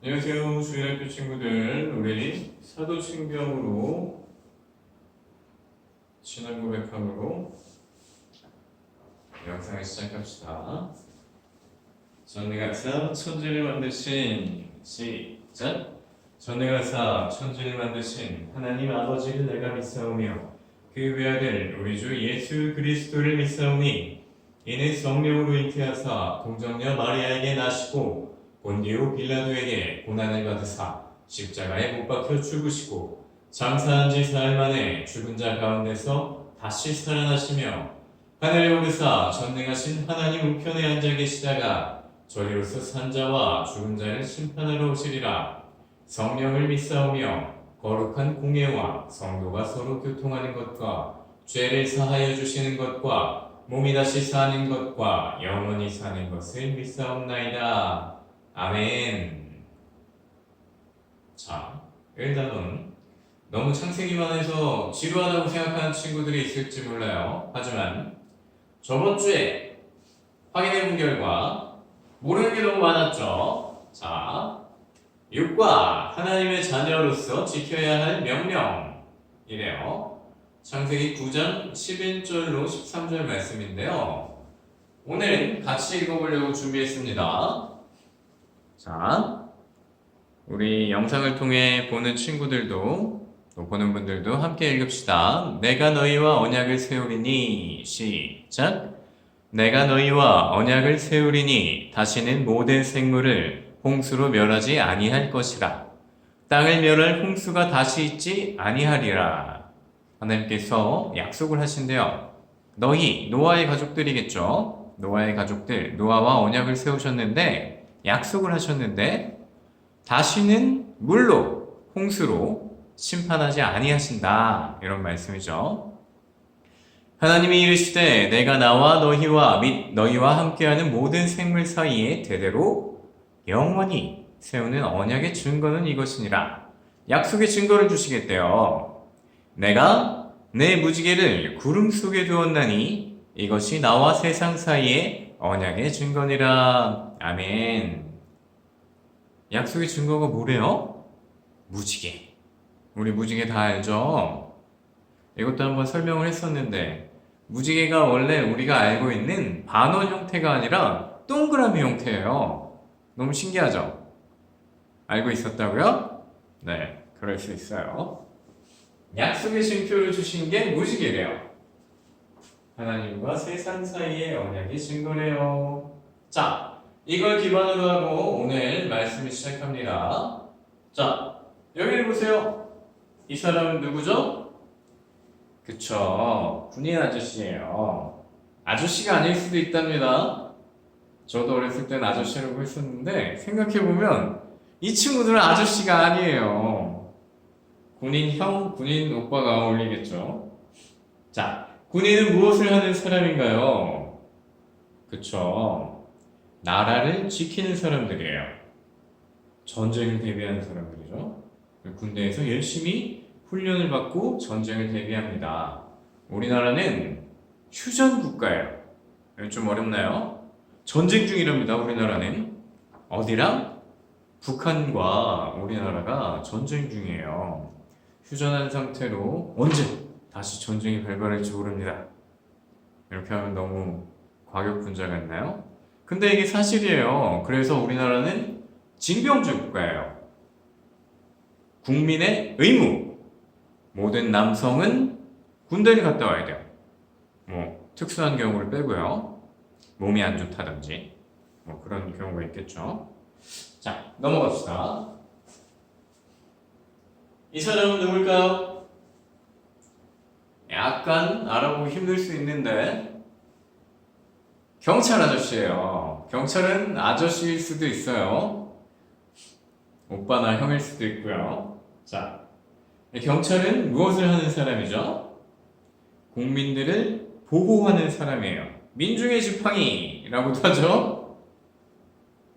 안녕하세요, 주일학교 친구들. 우리 사도신경으로 신앙 고백함으로 영상을 시작합시다. 전능하사 천지를 만드신 시작. 전능하사 천지를 만드신 하나님 아버지를 내가 믿사오며 그 외아들 우리 주 예수 그리스도를 믿사오니 이는 성령으로 잉태하사 동정녀 마리아에게 나시고 본디오 빌라도에게 고난을 받으사 십자가에 못 박혀 죽으시고 장사한 지 사흘 만에 죽은 자 가운데서 다시 살아나시며 하늘에 오르사 전능하신 하나님 우편에 앉아 계시다가 저리로서 산자와 죽은 자를 심판하러 오시리라. 성령을 믿사오며 거룩한 공예와 성도가 서로 교통하는 것과 죄를 사하여 주시는 것과 몸이 다시 사는 것과 영원히 사는 것을 믿사옵나이다. 아멘. 자, 일단은 너무 창세기만 해서 지루하다고 생각하는 친구들이 있을지 몰라요. 하지만 저번 주에 확인해 본 결과 모르는 게 너무 많았죠. 자, 육과 하나님의 자녀로서 지켜야 할 명령이래요. 창세기 9장 11절로 13절 말씀인데요. 오늘 같이 읽어보려고 준비했습니다. 자, 우리 영상을 통해 보는 친구들도 또 보는 분들도 함께 읽읍시다. 내가 너희와 언약을 세우리니 시작. 내가 너희와 언약을 세우리니 다시는 모든 생물을 홍수로 멸하지 아니할 것이라. 땅을 멸할 홍수가 다시 있지 아니하리라. 하나님께서 약속을 하신대요. 너희 노아의 가족들이겠죠. 노아의 가족들, 노아와 언약을 세우셨는데 약속을 하셨는데 다시는 물로 홍수로 심판하지 아니하신다. 이런 말씀이죠. 하나님이 이르시되 내가 나와 너희와 및 너희와 함께하는 모든 생물 사이에 대대로 영원히 세우는 언약의 증거는 이것이니라. 약속의 증거를 주시겠대요. 내가 내 무지개를 구름 속에 두었나니 이것이 나와 세상 사이에 언약의 증거니라. 아멘. 약속의 증거가 뭐래요? 무지개. 우리 무지개 다 알죠? 이것도 한번 설명을 했었는데 무지개가 원래 우리가 알고 있는 반원 형태가 아니라 동그라미 형태예요. 너무 신기하죠? 알고 있었다고요? 네, 그럴 수 있어요. 약속의 증표를 주신 게 무지개래요. 하나님과 세상 사이의 언약의 증거래요. 자, 이걸 기반으로 하고 오늘 말씀을 시작합니다. 자, 여기를 보세요. 이 사람은 누구죠? 그쵸, 군인 아저씨예요. 아저씨가 아닐 수도 있답니다. 저도 어렸을 땐 아저씨라고 했었는데 생각해보면 이 친구들은 아저씨가 아니에요. 군인 형, 군인 오빠가 어울리겠죠. 자, 군인은 무엇을 하는 사람인가요? 그쵸, 나라를 지키는 사람들이에요. 전쟁을 대비하는 사람들이죠. 군대에서 열심히 훈련을 받고 전쟁을 대비합니다. 우리나라는 휴전 국가예요. 좀 어렵나요? 전쟁 중이랍니다. 우리나라는 어디랑? 북한과 우리나라가 전쟁 중이에요. 휴전한 상태로 언제 다시 전쟁이 발발할지 모릅니다. 이렇게 하면 너무 과격분자 같나요? 근데 이게 사실이에요. 그래서 우리나라는 징병제 국가예요. 국민의 의무. 모든 남성은 군대를 갔다 와야 돼요. 뭐 특수한 경우를 빼고요. 몸이 안 좋다든지 뭐 그런 경우가 있겠죠. 자, 넘어갑시다. 이 사람은 누굴까요? 약간 알아보기 힘들 수 있는데 경찰 아저씨예요. 경찰은 아저씨일 수도 있어요. 오빠나 형일 수도 있고요. 자, 경찰은 무엇을 하는 사람이죠? 국민들을 보호하는 사람이에요. 민중의 지팡이라고도 하죠.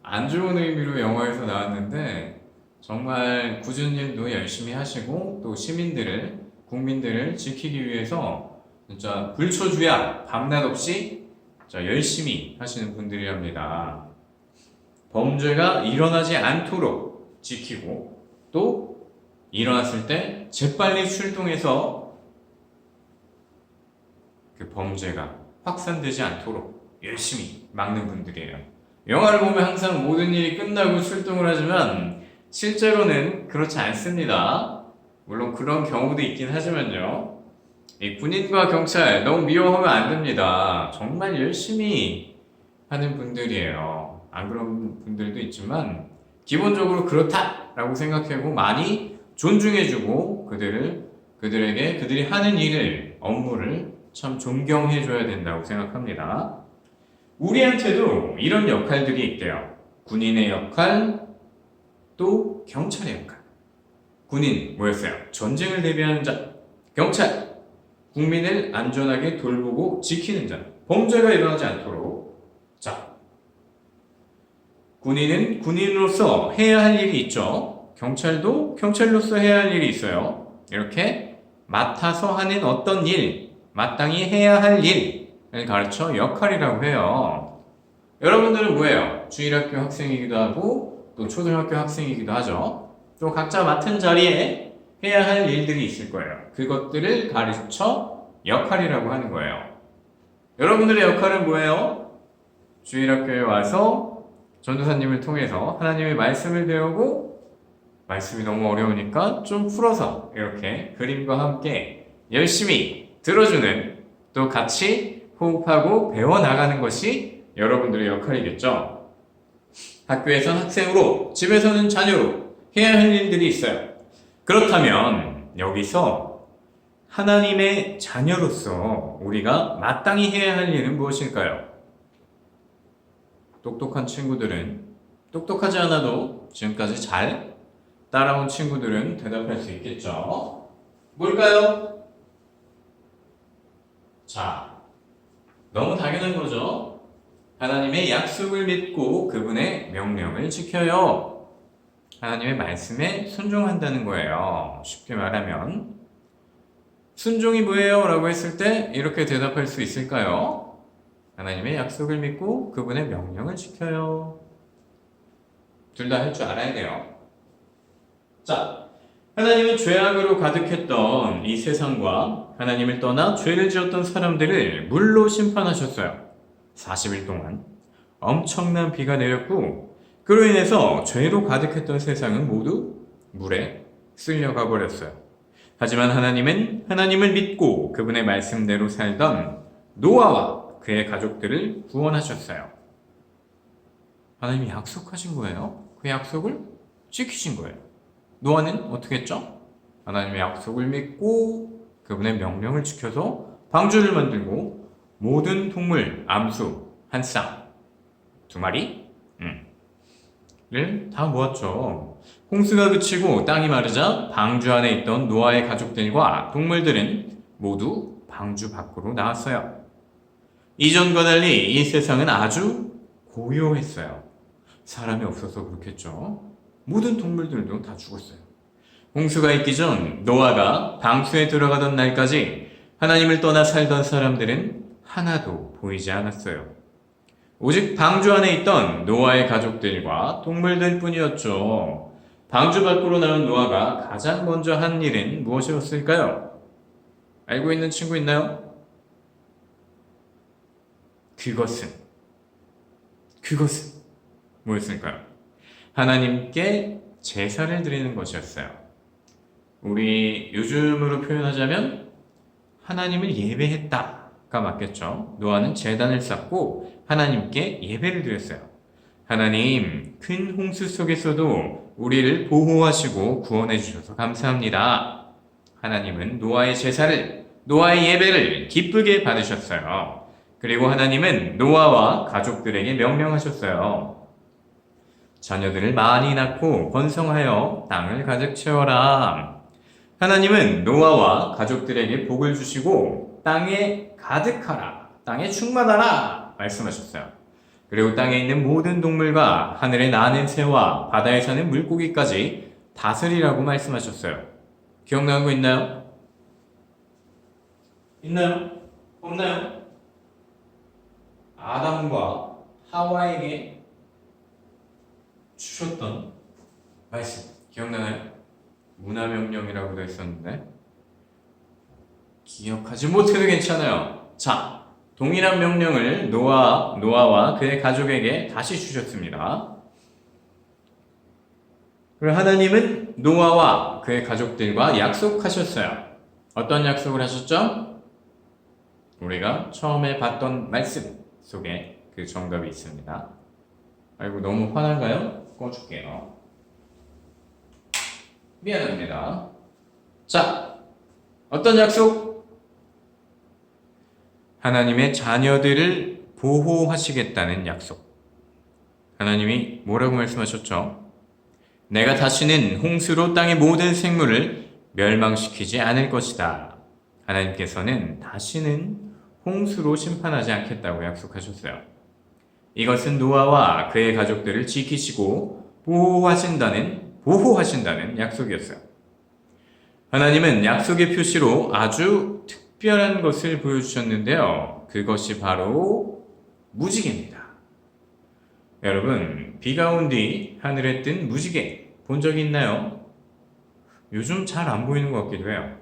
안 좋은 의미로 영화에서 나왔는데 정말 구준일도 열심히 하시고 또 시민들을, 국민들을 지키기 위해서 진짜 불초주야 밤낮 없이 열심히 하시는 분들이랍니다. 범죄가 일어나지 않도록 지키고 또 일어났을 때 재빨리 출동해서 그 범죄가 확산되지 않도록 열심히 막는 분들이에요. 영화를 보면 항상 모든 일이 끝나고 출동을 하지만 실제로는 그렇지 않습니다. 물론 그런 경우도 있긴 하지만요. 이 군인과 경찰 너무 미워하면 안 됩니다. 정말 열심히 하는 분들이에요. 안 그런 분들도 있지만 기본적으로 그렇다라고 생각하고 많이 존중해주고 그들에게 그들이 하는 일을 업무를 참 존경해줘야 된다고 생각합니다. 우리한테도 이런 역할들이 있대요. 군인의 역할, 또 경찰의 역할. 군인 뭐였어요? 전쟁을 대비하는 자. 경찰, 국민을 안전하게 돌보고 지키는 자. 범죄가 일어나지 않도록. 자, 군인은 군인으로서 해야 할 일이 있죠. 경찰도 경찰로서 해야 할 일이 있어요. 이렇게 맡아서 하는 어떤 일, 마땅히 해야 할 일을 가르쳐 역할이라고 해요. 여러분들은 뭐예요? 주일학교 학생이기도 하고 또 초등학교 학생이기도 하죠. 또 각자 맡은 자리에 해야 할 일들이 있을 거예요. 그것들을 가르쳐 역할이라고 하는 거예요. 여러분들의 역할은 뭐예요? 주일학교에 와서 전도사님을 통해서 하나님의 말씀을 배우고 말씀이 너무 어려우니까 좀 풀어서 이렇게 그림과 함께 열심히 들어주는 또 같이 호흡하고 배워나가는 것이 여러분들의 역할이겠죠. 학교에서는 학생으로, 집에서는 자녀로 해야 할 일들이 있어요. 그렇다면 여기서 하나님의 자녀로서 우리가 마땅히 해야 할 일은 무엇일까요? 똑똑한 친구들은 똑똑하지 않아도 지금까지 잘 따라온 친구들은 대답할 수 있겠죠. 뭘까요? 자, 너무 당연한 거죠. 하나님의 약속을 믿고 그분의 명령을 지켜요. 하나님의 말씀에 순종한다는 거예요. 쉽게 말하면 순종이 뭐예요? 라고 했을 때 이렇게 대답할 수 있을까요? 하나님의 약속을 믿고 그분의 명령을 지켜요. 둘 다 할 줄 알아야 돼요. 자, 하나님은 죄악으로 가득했던 이 세상과 하나님을 떠나 죄를 지었던 사람들을 물로 심판하셨어요. 40일 동안 엄청난 비가 내렸고 그로 인해서 죄로 가득했던 세상은 모두 물에 쓸려가 버렸어요. 하지만 하나님은 하나님을 믿고 그분의 말씀대로 살던 노아와 그의 가족들을 구원하셨어요. 하나님이 약속하신 거예요. 그 약속을 지키신 거예요. 노아는 어떻게 했죠? 하나님의 약속을 믿고 그분의 명령을 지켜서 방주를 만들고 모든 동물, 암수, 한 쌍, 2마리 를 다 모았죠. 홍수가 그치고 땅이 마르자 방주 안에 있던 노아의 가족들과 동물들은 모두 방주 밖으로 나왔어요. 이전과 달리 이 세상은 아주 고요했어요. 사람이 없어서 그렇겠죠. 모든 동물들도 다 죽었어요. 홍수가 있기 전 노아가 방주에 들어가던 날까지 하나님을 떠나 살던 사람들은 하나도 보이지 않았어요. 오직 방주 안에 있던 노아의 가족들과 동물들 뿐이었죠. 방주 밖으로 나온 노아가 가장 먼저 한 일은 무엇이었을까요? 알고 있는 친구 있나요? 그것은 뭐였을까요? 하나님께 제사를 드리는 것이었어요. 우리 요즘으로 표현하자면 하나님을 예배했다가 맞겠죠. 노아는 제단을 쌓고 하나님께 예배를 드렸어요. 하나님, 큰 홍수 속에서도 우리를 보호하시고 구원해 주셔서 감사합니다. 하나님은 노아의 제사를, 노아의 예배를 기쁘게 받으셨어요. 그리고 하나님은 노아와 가족들에게 명령하셨어요. 자녀들을 많이 낳고 번성하여 땅을 가득 채워라. 하나님은 노아와 가족들에게 복을 주시고 땅에 가득하라, 땅에 충만하라 말씀하셨어요. 그리고 땅에 있는 모든 동물과 하늘에 나는 새와 바다에 사는 물고기까지 다스리라고 말씀하셨어요. 기억나는 거 있나요? 있나요? 없나요? 아담과 하와에게 주셨던 말씀 기억나나요? 문화명령이라고도 했었는데 기억하지 못해도 괜찮아요. 자, 동일한 명령을 노아와 그의 가족에게 다시 주셨습니다. 그리고 하나님은 노아와 그의 가족들과 약속하셨어요. 어떤 약속을 하셨죠? 우리가 처음에 봤던 말씀 속에 그 정답이 있습니다. 아이고, 너무 화난가요? 꺼줄게요. 미안합니다. 자, 어떤 약속? 하나님의 자녀들을 보호하시겠다는 약속. 하나님이 뭐라고 말씀하셨죠? 내가 다시는 홍수로 땅의 모든 생물을 멸망시키지 않을 것이다. 하나님께서는 다시는 홍수로 심판하지 않겠다고 약속하셨어요. 이것은 노아와 그의 가족들을 지키시고 보호하신다는 약속이었어요. 하나님은 약속의 표시로 아주 특별한 것을 보여주셨는데요. 그것이 바로 무지개입니다. 여러분, 비가 온 뒤 하늘에 뜬 무지개 본 적이 있나요? 요즘 잘 안 보이는 것 같기도 해요.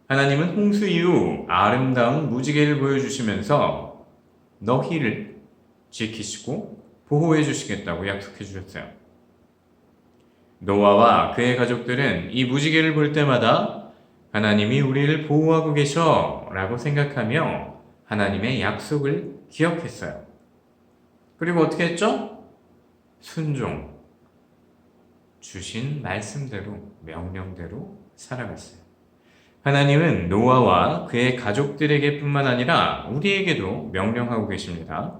하나님은 홍수 이후 아름다운 무지개를 보여주시면서 너희를 지키시고 보호해 주시겠다고 약속해 주셨어요. 노아와 그의 가족들은 이 무지개를 볼 때마다 하나님이 우리를 보호하고 계셔 라고 생각하며 하나님의 약속을 기억했어요. 그리고 어떻게 했죠? 순종. 주신 말씀대로, 명령대로 살아갔어요. 하나님은 노아와 그의 가족들에게 뿐만 아니라 우리에게도 명령하고 계십니다.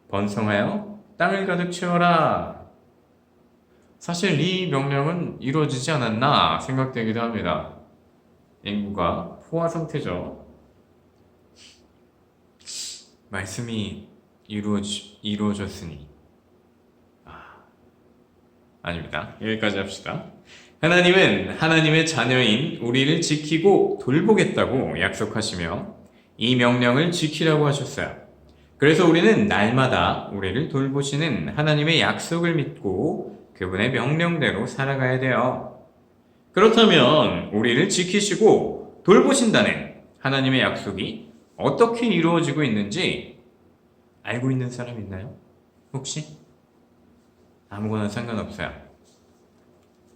번성하여 땅을 가득 채워라. 사실 이 명령은 이루어지지 않았나 생각되기도 합니다. 인구가 포화 상태죠. 말씀이 이루어졌으니 아닙니다. 여기까지 합시다. 하나님은 하나님의 자녀인 우리를 지키고 돌보겠다고 약속하시며 이 명령을 지키라고 하셨어요. 그래서 우리는 날마다 우리를 돌보시는 하나님의 약속을 믿고 그분의 명령대로 살아가야 돼요. 그렇다면 우리를 지키시고 돌보신다는 하나님의 약속이 어떻게 이루어지고 있는지 알고 있는 사람 있나요? 혹시? 아무거나 상관없어요.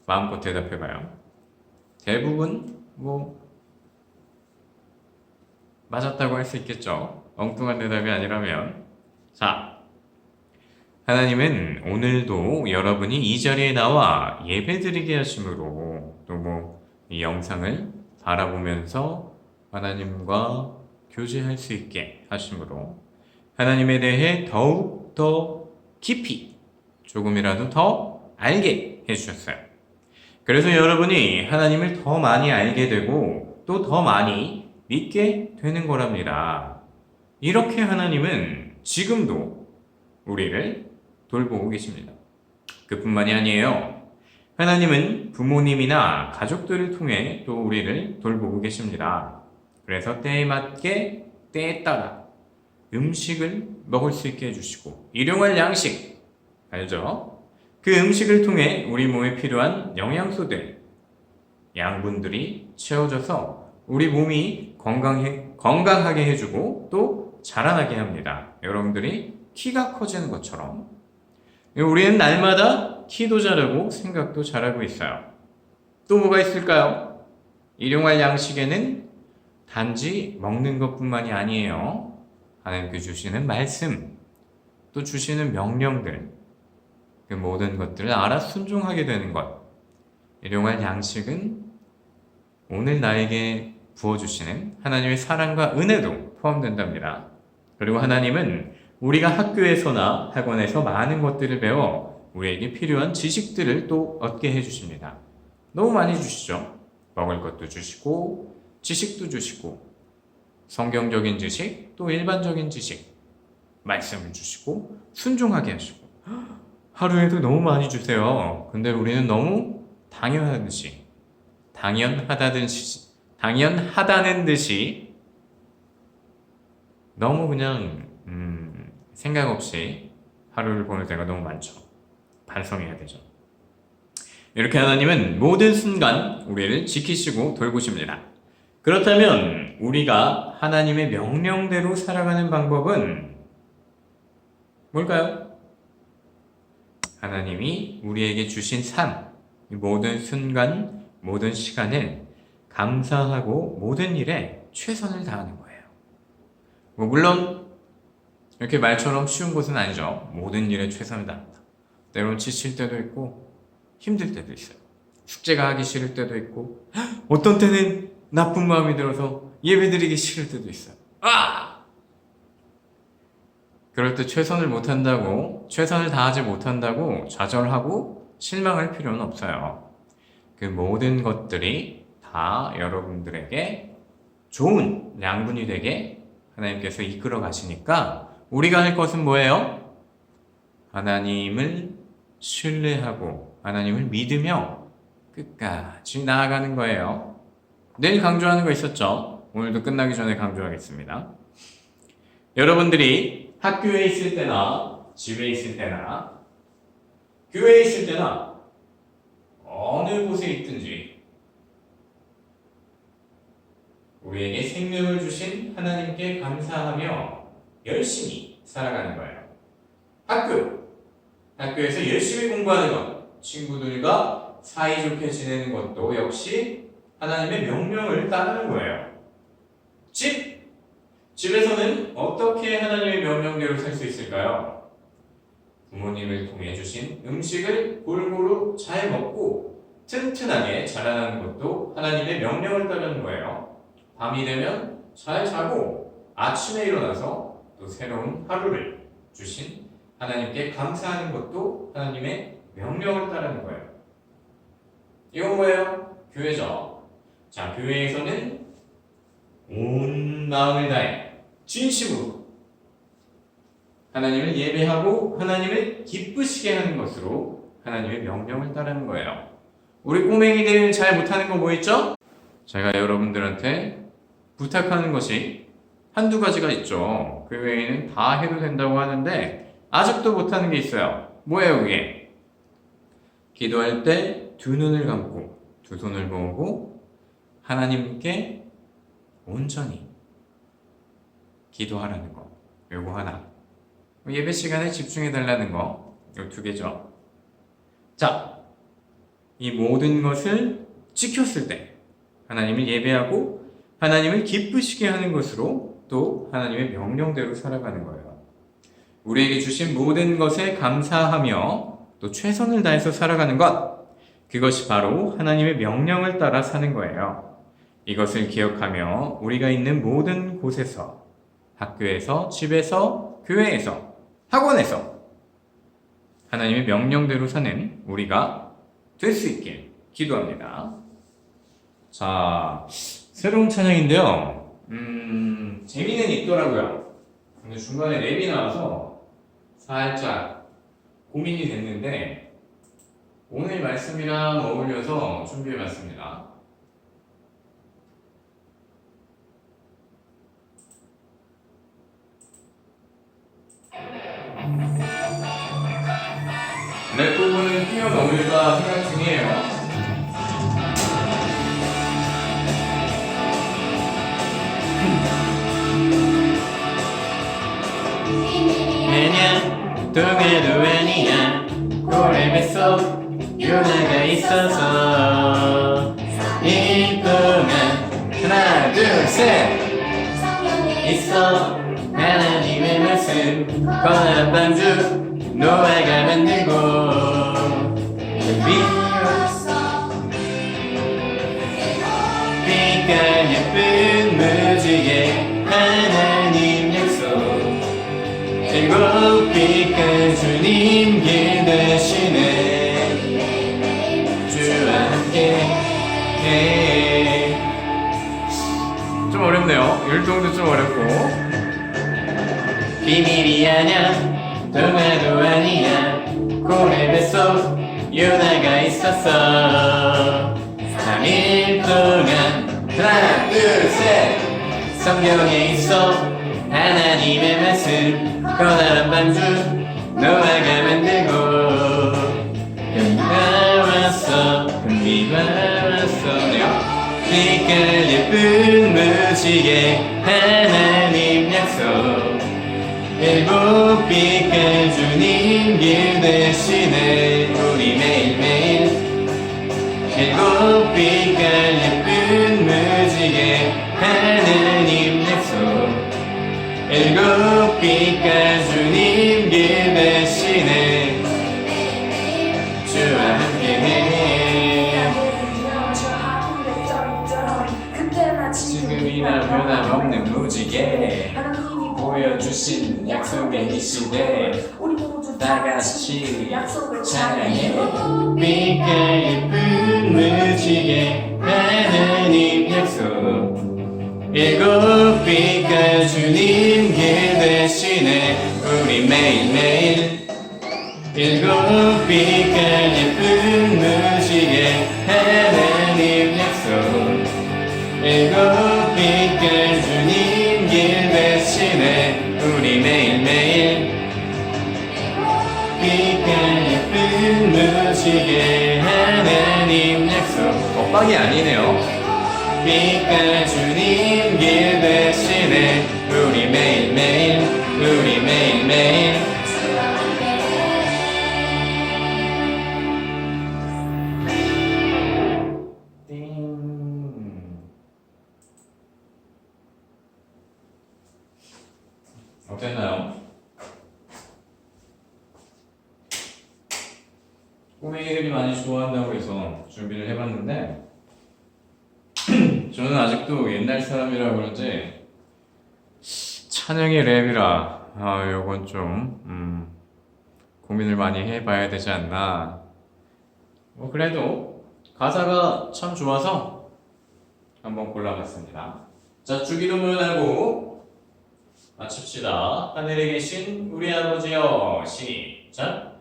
마음껏 대답해봐요. 대부분 맞았다고 할 수 있겠죠. 엉뚱한 대답이 아니라면. 자, 하나님은 오늘도 여러분이 이 자리에 나와 예배드리게 하심으로 또 이 영상을 바라보면서 하나님과 교제할 수 있게 하심으로 하나님에 대해 더욱 더 깊이 조금이라도 더 알게 해주셨어요. 그래서 여러분이 하나님을 더 많이 알게 되고 또 더 많이 믿게 되는 거랍니다. 이렇게 하나님은 지금도 우리를 돌보고 계십니다. 그뿐만이 아니에요. 하나님은 부모님이나 가족들을 통해 또 우리를 돌보고 계십니다. 그래서 때에 맞게 때에 따라 음식을 먹을 수 있게 해주시고 일용할 양식 알죠? 그 음식을 통해 우리 몸에 필요한 영양소들, 양분들이 채워져서 우리 몸이 건강하게 해주고 또 자라나게 합니다. 여러분들이 키가 커지는 것처럼 우리는 날마다 키도 자라고 생각도 자라고 있어요. 또 뭐가 있을까요? 일용할 양식에는 단지 먹는 것뿐만이 아니에요. 하나님께 주시는 말씀, 또 주시는 명령들, 그 모든 것들을 알아 순종하게 되는 것. 일용할 양식은 오늘 나에게 부어주시는 하나님의 사랑과 은혜도 포함된답니다. 그리고 하나님은 우리가 학교에서나 학원에서 많은 것들을 배워 우리에게 필요한 지식들을 또 얻게 해주십니다. 너무 많이 주시죠. 먹을 것도 주시고 지식도 주시고 성경적인 지식 또 일반적인 지식 말씀을 주시고 순종하게 하시고 하루에도 너무 많이 주세요. 근데 우리는 너무 당연하다는 듯이 너무 그냥 생각 없이 하루를 보낼 때가 너무 많죠. 반성해야 되죠. 이렇게 하나님은 모든 순간 우리를 지키시고 돌보십니다. 그렇다면 우리가 하나님의 명령대로 살아가는 방법은 뭘까요? 하나님이 우리에게 주신 삶, 모든 순간, 모든 시간을 감사하고 모든 일에 최선을 다하는 거예요. 물론 이렇게 말처럼 쉬운 것은 아니죠. 모든 일에 최선을 다한다. 때론 지칠 때도 있고 힘들 때도 있어요. 숙제가 하기 싫을 때도 있고 어떤 때는 나쁜 마음이 들어서 예배드리기 싫을 때도 있어요. 그럴 때 최선을 다하지 못한다고 좌절하고 실망할 필요는 없어요. 그 모든 것들이 다 여러분들에게 좋은 양분이 되게 하나님께서 이끌어 가시니까 우리가 할 것은 뭐예요? 하나님을 신뢰하고 하나님을 믿으며 끝까지 나아가는 거예요. 내일 강조하는 거 있었죠? 오늘도 끝나기 전에 강조하겠습니다. 여러분들이 학교에 있을 때나 집에 있을 때나 교회에 있을 때나 어느 곳에 있든지 우리에게 생명을 주신 하나님께 감사하며 열심히 살아가는 거예요. 학교에서 열심히 공부하는 것, 친구들과 사이좋게 지내는 것도 역시 하나님의 명령을 따르는 거예요. 집에서는 어떻게 하나님의 명령대로 살 수 있을까요? 부모님을 통해 주신 음식을 골고루 잘 먹고 튼튼하게 자라나는 것도 하나님의 명령을 따르는 거예요. 밤이 되면 잘 자고 아침에 일어나서 또 새로운 하루를 주신 하나님께 감사하는 것도 하나님의 명령을 따르는 거예요. 이건 뭐예요? 교회죠. 자, 교회에서는 온 마음을 다해 진심으로 하나님을 예배하고 하나님을 기쁘시게 하는 것으로 하나님의 명령을 따르는 거예요. 우리 꼬맹이들 잘 못하는 거 뭐 있죠? 제가 여러분들한테 부탁하는 것이 한두 가지가 있죠. 그 외에는 다 해도 된다고 하는데 아직도 못하는 게 있어요. 뭐예요 그게? 기도할 때 두 눈을 감고 두 손을 모으고 하나님께 온전히 기도하라는 거. 요거 하나. 예배 시간에 집중해 달라는 거. 요 두 개죠. 자, 이 모든 것을 지켰을 때 하나님을 예배하고 하나님을 기쁘시게 하는 것으로 또 하나님의 명령대로 살아가는 거예요. 우리에게 주신 모든 것에 감사하며 또 최선을 다해서 살아가는 것, 그것이 바로 하나님의 명령을 따라 사는 거예요. 이것을 기억하며 우리가 있는 모든 곳에서, 학교에서, 집에서, 교회에서, 학원에서 하나님의 명령대로 사는 우리가 될 수 있길 기도합니다. 자, 새로운 찬양인데요. 재미는 있더라고요. 근데 중간에 랩이 나와서 살짝 고민이 됐는데 오늘 말씀이랑 어울려서 준비해봤습니다. 랩 부분은 뛰어넘을까 생각 중이에요. 내년 동해도 아니야 고래뱃속 유나가 있어서 이쁘면 하나 둘 셋 있어 하나님의 말씀 권한 반주 노아가 만들고 빛깔 예쁜 무지개 하나님 약속 일곱 빛깔 주님 길 대신에 주와 함께 좀 어렵네요. 율동도 좀 어렵고 비밀이 아냐 동화도 아니야 고래뱃속 유나가 있었어 3일 동안 하나 둘 셋 성경에 있어 하나님의 말씀 커다란 반주 노아가 만들고 나왔어 살았어요. 빛깔 예쁜 무지개 하나님 약속 일곱 빛깔 주님 길 대신에 우리 매일매일 일곱 빛깔 예쁜 무지개 하나님 약속 일곱 빛깔 주님 길 대신에 주와 함께해 지금이나 변함없는 무지개 보여주신 약속의 이 시대 우리 모두 다같이 찬양해 빛깔 예쁜 무지개 하나님 약속 일곱 빛깔 주님 길 대신에 우리 매일매일 일곱 빛깔 예쁜 무지개 하나님 약속 일곱 빛깔 주님 길 대신에 우리 매일매일 빛깔 예쁜 무지개 하나님 약속 엇박이 아니네요. 빛깔 주님 길 대신에 우리 매일매일 우리 매일매일 어땠나요? 꼬맹이들이 많이 좋아한다고 해서 준비를 해봤는데 저는 아직도 옛날 사람이라 그런지 찬양이 랩이라 요건 좀 고민을 많이 해봐야 되지 않나. 뭐 그래도 가사가 참 좋아서 한번 골라봤습니다. 자, 주기도문 하고 마칩시다. 하늘에 계신 우리 아버지여. 시작.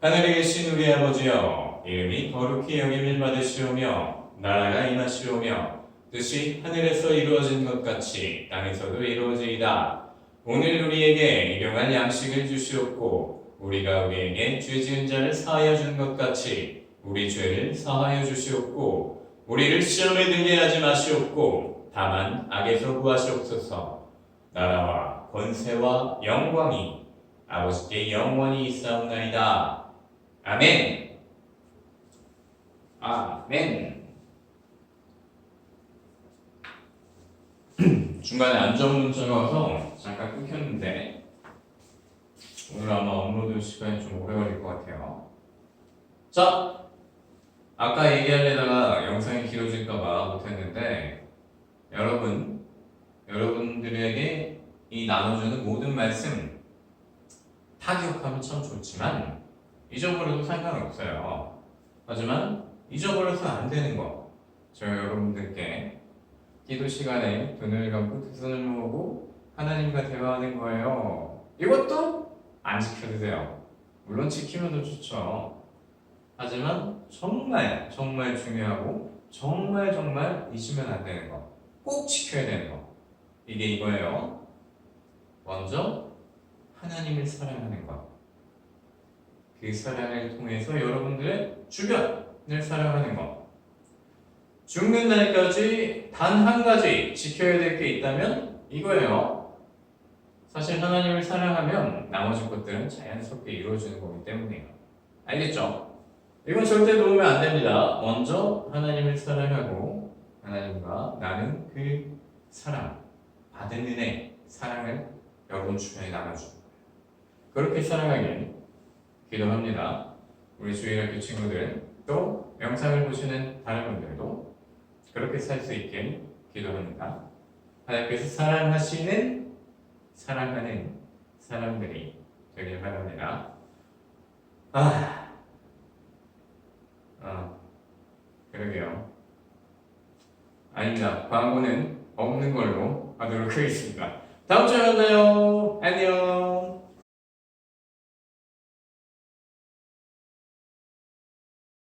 하늘에 계신 우리 아버지여, 이름이 거룩히 여김을 받으시오며 나라가 임하시오며 뜻이 하늘에서 이루어진 것 같이 땅에서도 이루어지이다. 오늘 우리에게 일용할 양식을 주시옵고 우리가 우리에게 죄 지은 자를 사하여 준 것 같이 우리 죄를 사하여 주시옵고 우리를 시험에 들게 하지 마시옵고 다만 악에서 구하시옵소서. 나라와 권세와 영광이 아버지께 영원히 있사옵나이다. 아멘. 아멘. 중간에 안전 문자가 와서 잠깐 끊겼는데 오늘 아마 업로드 시간이 좀 오래 걸릴 것 같아요. 자, 아까 얘기하려다가 영상이 길어질까봐 못했는데 여러분들에게 이 나눠주는 모든 말씀 다 기억하면 참 좋지만 잊어버려도 상관없어요. 하지만 잊어버려서 안 되는 거, 제가 여러분들께 기도 시간에 눈을 감고 두 손을 모으고 하나님과 대화하는 거예요. 이것도 안 지켜도 돼요. 물론 지키면 더 좋죠. 하지만 정말 중요하고 정말 잊으면 안 되는 거, 꼭 지켜야 되는 거, 이게 이거예요. 먼저 하나님을 사랑하는 것. 그 사랑을 통해서 여러분들의 주변을 사랑하는 것. 죽는 날까지 단 한 가지 지켜야 될 게 있다면 이거예요. 사실 하나님을 사랑하면 나머지 것들은 자연스럽게 이루어지는 거기 때문이에요. 알겠죠? 이건 절대 놓으면 안 됩니다. 먼저 하나님을 사랑하고 하나님과 나는 그 사랑, 받은 은혜, 사랑을 여러분 주변에 나눠주고 그렇게 사랑하길 기도합니다. 우리 주일학교 친구들 또 영상을 보시는 다른 분들도 그렇게 살 수 있길 기도합니다. 하나님께서 사랑하시는 사랑하는 사람들이 되길 바랍니다. 그러게요. 아닙니다. 광고는 없는 걸로 하도록 하겠습니다. 다음 주에 만나요. 안녕.